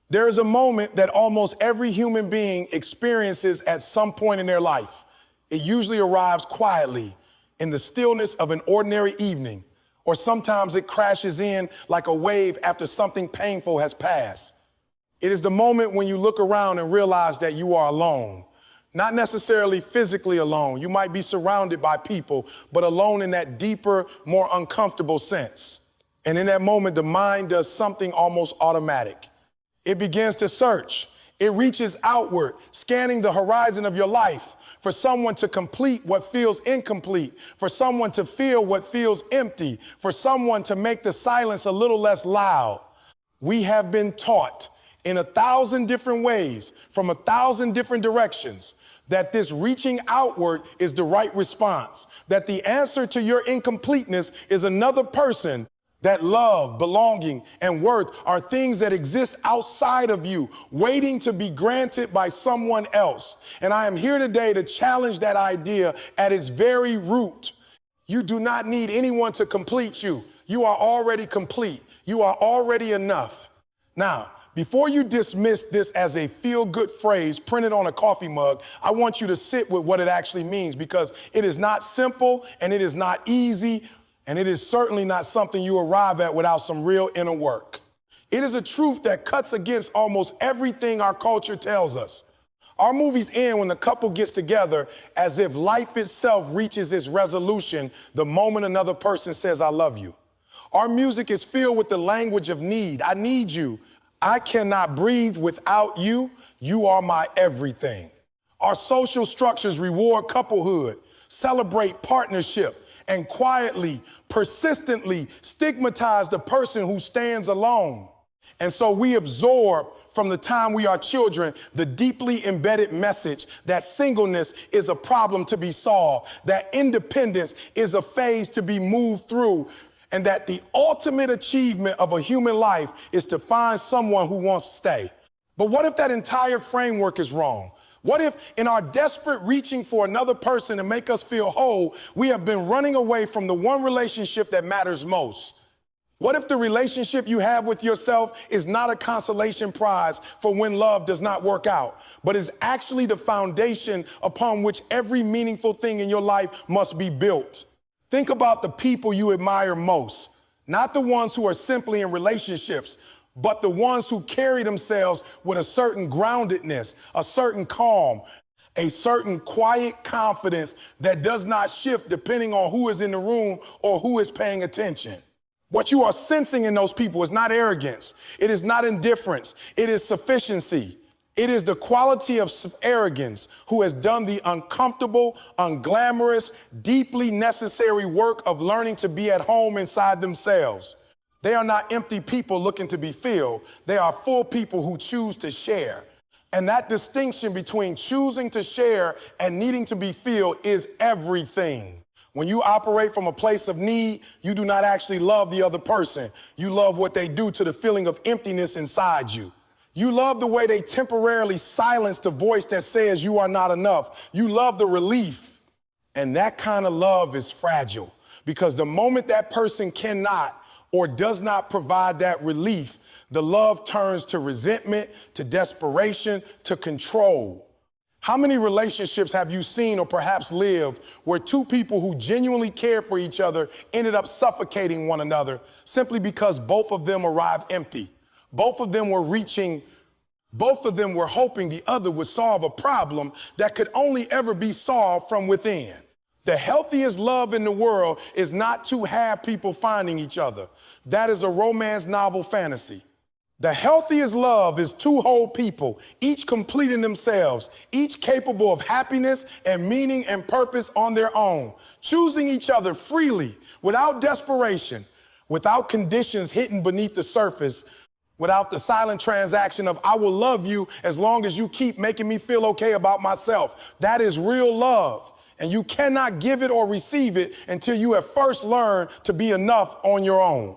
There is a moment that almost every human being experiences at some point in their life. It usually arrives quietly in the stillness of an ordinary evening, or sometimes it crashes in like a wave after something painful has passed. It is the moment when you look around and realize that you are alone. Not necessarily physically alone. You might be surrounded by people, but alone in that deeper, more uncomfortable sense. And in that moment, the mind does something almost automatic. It begins to search. It reaches outward, scanning the horizon of your life for someone to complete what feels incomplete, for someone to feel what feels empty, for someone to make the silence a little less loud. We have been taught in 1,000 different ways, from 1,000 different directions, that this reaching outward is the right response, that the answer to your incompleteness is another person, that love, belonging, and worth are things that exist outside of you, waiting to be granted by someone else. And I am here today to challenge that idea at its very root. You do not need anyone to complete you. You are already complete. You are already enough. Now, before you dismiss this as a feel-good phrase printed on a coffee mug, I want you to sit with what it actually means, because it is not simple and it is not easy. And it is certainly not something you arrive at without some real inner work. It is a truth that cuts against almost everything our culture tells us. Our movies end when the couple gets together as if life itself reaches its resolution the moment another person says, "I love you." Our music is filled with the language of need. I need you. I cannot breathe without you. You are my everything. Our social structures reward couplehood, celebrate partnership, and quietly, persistently stigmatize the person who stands alone. And so we absorb from the time we are children the deeply embedded message that singleness is a problem to be solved, that independence is a phase to be moved through, and that the ultimate achievement of a human life is to find someone who wants to stay. But what if that entire framework is wrong? What if in our desperate reaching for another person to make us feel whole, we have been running away from the one relationship that matters most? What if the relationship you have with yourself is not a consolation prize for when love does not work out, but is actually the foundation upon which every meaningful thing in your life must be built? Think about the people you admire most, not the ones who are simply in relationships, but the ones who carry themselves with a certain groundedness, a certain calm, a certain quiet confidence that does not shift depending on who is in the room or who is paying attention. What you are sensing in those people is not arrogance. It is not indifference. It is sufficiency. It is the quality of arrogance who has done the uncomfortable, unglamorous, deeply necessary work of learning to be at home inside themselves. They are not empty people looking to be filled. They are full people who choose to share. And that distinction between choosing to share and needing to be filled is everything. When you operate from a place of need, you do not actually love the other person. You love what they do to the feeling of emptiness inside you. You love the way they temporarily silence the voice that says you are not enough. You love the relief. And that kind of love is fragile, because the moment that person cannot or does not provide that relief, the love turns to resentment, to desperation, to control. How many relationships have you seen or perhaps lived where two people who genuinely cared for each other ended up suffocating one another simply because both of them arrived empty? Both of them were hoping the other would solve a problem that could only ever be solved from within. The healthiest love in the world is not to have people finding each other. That is a romance novel fantasy. The healthiest love is two whole people, each completing themselves, each capable of happiness and meaning and purpose on their own, choosing each other freely, without desperation, without conditions hidden beneath the surface, without the silent transaction of "I will love you as long as you keep making me feel okay about myself." That is real love. And you cannot give it or receive it until you have first learned to be enough on your own.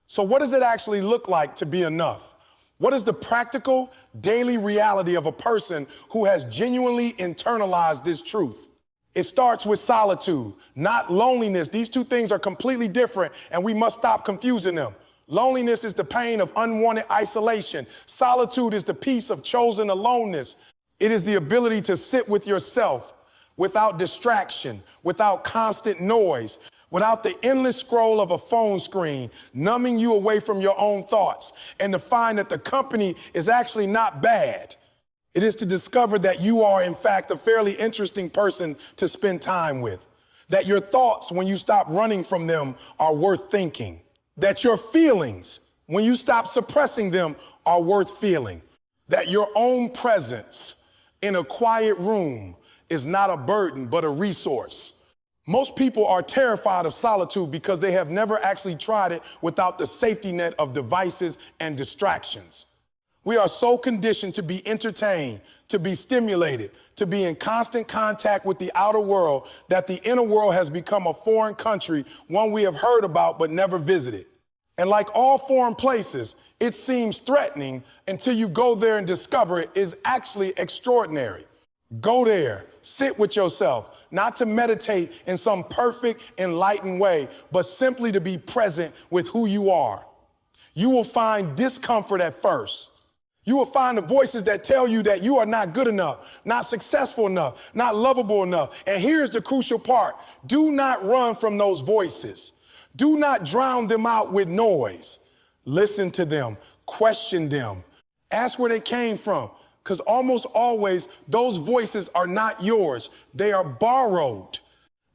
So what does it actually look like to be enough? What is the practical, daily reality of a person who has genuinely internalized this truth? It starts with solitude, not loneliness. These two things are completely different, and we must stop confusing them. Loneliness is the pain of unwanted isolation. Solitude is the peace of chosen aloneness. It is the ability to sit with yourself without distraction, without constant noise, without the endless scroll of a phone screen numbing you away from your own thoughts, and to find that the company is actually not bad. It is to discover that you are, in fact, a fairly interesting person to spend time with. That your thoughts, when you stop running from them, are worth thinking. That your feelings, when you stop suppressing them, are worth feeling. That your own presence in a quiet room is not a burden, but a resource. Most people are terrified of solitude because they have never actually tried it without the safety net of devices and distractions. We are so conditioned to be entertained, to be stimulated, to be in constant contact with the outer world that the inner world has become a foreign country, one we have heard about but never visited. And like all foreign places, it seems threatening until you go there and discover it is actually extraordinary. Go there, sit with yourself, not to meditate in some perfect, enlightened way, but simply to be present with who you are. You will find discomfort at first. You will find the voices that tell you that you are not good enough, not successful enough, not lovable enough. And here's the crucial part. Do not run from those voices. Do not drown them out with noise. Listen to them, question them, ask where they came from, because almost always those voices are not yours. They are borrowed.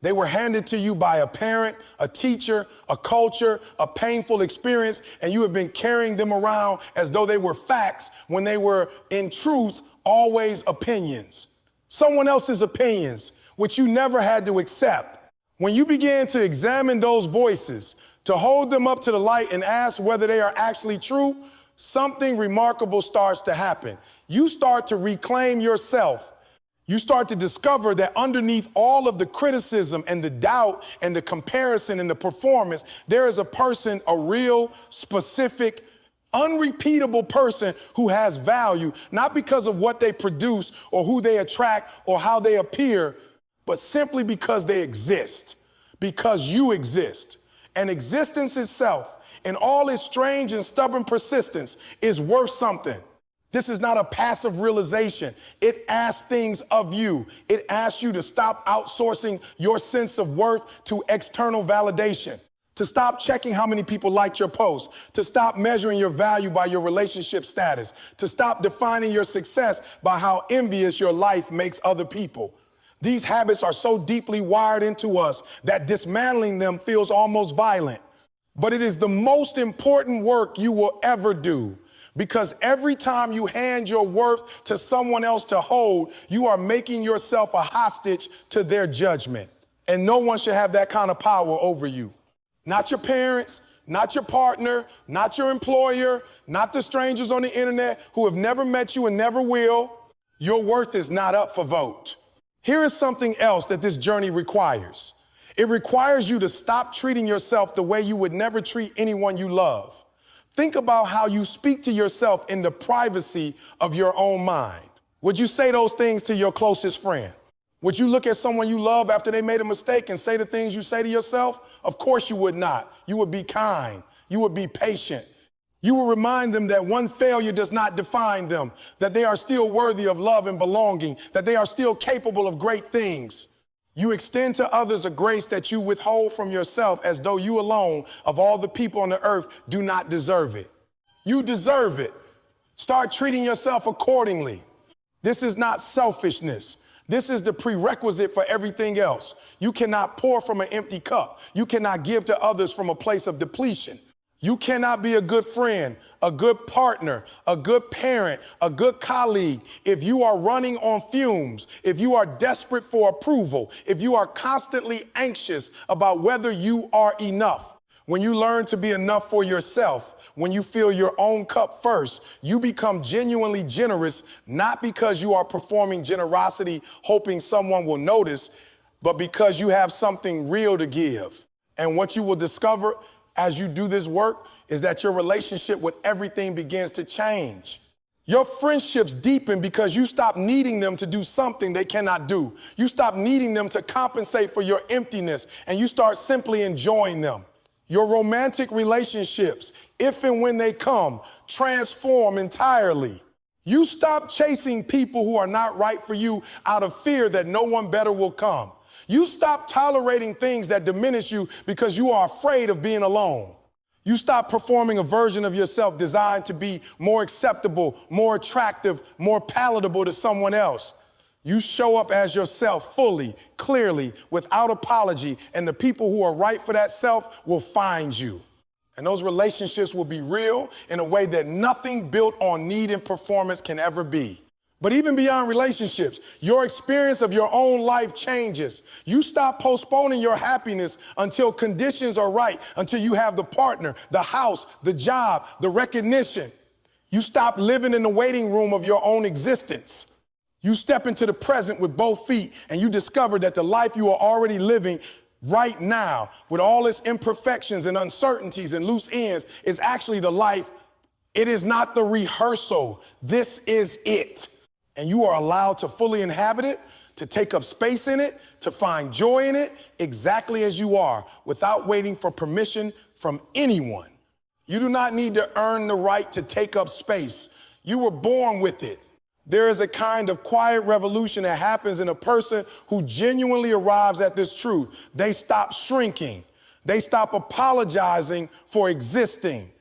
They were handed to you by a parent, a teacher, a culture, a painful experience, and you have been carrying them around as though they were facts when they were, in truth, always opinions. Someone else's opinions, which you never had to accept. When you began to examine those voices, to hold them up to the light and ask whether they are actually true, something remarkable starts to happen. You start to reclaim yourself. You start to discover that underneath all of the criticism and the doubt and the comparison and the performance, there is a person, a real, specific, unrepeatable person who has value, not because of what they produce or who they attract or how they appear, but simply because they exist, because you exist. And existence itself, in all its strange and stubborn persistence, is worth something. This is not a passive realization. It asks things of you. It asks you to stop outsourcing your sense of worth to external validation, to stop checking how many people liked your post, to stop measuring your value by your relationship status, to stop defining your success by how envious your life makes other people. These habits are so deeply wired into us that dismantling them feels almost violent. But it is the most important work you will ever do. Because every time you hand your worth to someone else to hold, you are making yourself a hostage to their judgment. And no one should have that kind of power over you. Not your parents, not your partner, not your employer, not the strangers on the internet who have never met you and never will. Your worth is not up for vote. Here is something else that this journey requires. It requires you to stop treating yourself the way you would never treat anyone you love. Think about how you speak to yourself in the privacy of your own mind. Would you say those things to your closest friend? Would you look at someone you love after they made a mistake and say the things you say to yourself? Of course you would not. You would be kind. You would be patient. You will remind them that one failure does not define them, that they are still worthy of love and belonging, that they are still capable of great things. You extend to others a grace that you withhold from yourself as though you alone, of all the people on the earth, do not deserve it. You deserve it. Start treating yourself accordingly. This is not selfishness. This is the prerequisite for everything else. You cannot pour from an empty cup. You cannot give to others from a place of depletion. You cannot be a good friend, a good partner, a good parent, a good colleague if you are running on fumes, if you are desperate for approval, if you are constantly anxious about whether you are enough. When you learn to be enough for yourself, when you fill your own cup first, you become genuinely generous, not because you are performing generosity, hoping someone will notice, but because you have something real to give. And what you will discover as you do this work is that your relationship with everything begins to change. Your friendships deepen because you stop needing them to do something they cannot do. You stop needing them to compensate for your emptiness, and you start simply enjoying them. Your romantic relationships, if and when they come, transform entirely. You stop chasing people who are not right for you out of fear that no one better will come. You stop tolerating things that diminish you because you are afraid of being alone. You stop performing a version of yourself designed to be more acceptable, more attractive, more palatable to someone else. You show up as yourself fully, clearly, without apology, and the people who are right for that self will find you. And those relationships will be real in a way that nothing built on need and performance can ever be. But even beyond relationships, your experience of your own life changes. You stop postponing your happiness until conditions are right, until you have the partner, the house, the job, the recognition. You stop living in the waiting room of your own existence. You step into the present with both feet, and you discover that the life you are already living right now, with all its imperfections and uncertainties and loose ends, is actually the life. It is not the rehearsal. This is it. And you are allowed to fully inhabit it, to take up space in it, to find joy in it, exactly as you are, without waiting for permission from anyone. You do not need to earn the right to take up space. You were born with it. There is a kind of quiet revolution that happens in a person who genuinely arrives at this truth. They stop shrinking. They stop apologizing for existing.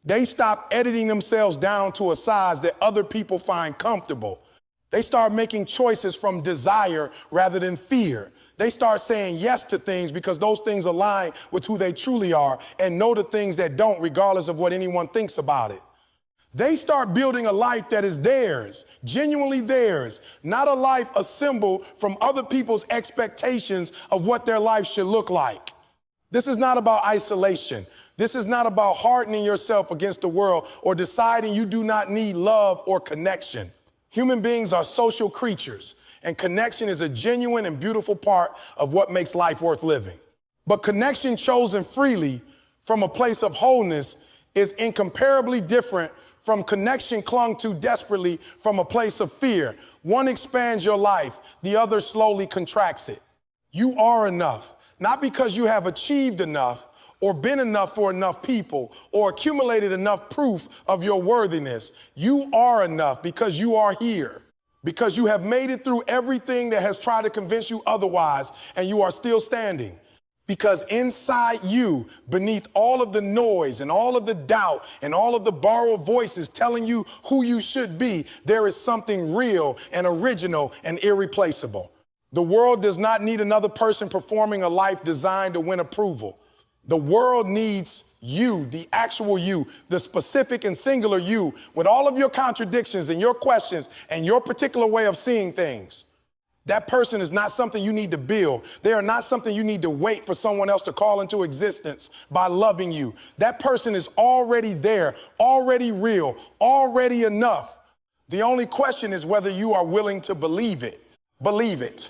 They stop editing themselves down to a size that other people find comfortable. They start making choices from desire rather than fear. They start saying yes to things because those things align with who they truly are, and no to things that don't, regardless of what anyone thinks about it. They start building a life that is theirs, genuinely theirs, not a life assembled from other people's expectations of what their life should look like. This is not about isolation. This is not about hardening yourself against the world or deciding you do not need love or connection. Human beings are social creatures, and connection is a genuine and beautiful part of what makes life worth living. But connection chosen freely from a place of wholeness is incomparably different from connection clung to desperately from a place of fear. One expands your life, the other slowly contracts it. You are enough, not because you have achieved enough or been enough for enough people or accumulated enough proof of your worthiness. You are enough because you are here, because you have made it through everything that has tried to convince you otherwise, and you are still standing. Because inside you, beneath all of the noise and all of the doubt and all of the borrowed voices telling you who you should be, there is something real and original and irreplaceable. The world does not need another person performing a life designed to win approval. The world needs you, the actual you, the specific and singular you, with all of your contradictions and your questions and your particular way of seeing things. That person is not something you need to build. They are not something you need to wait for someone else to call into existence by loving you. That person is already there, already real, already enough. The only question is whether you are willing to believe it. Believe it.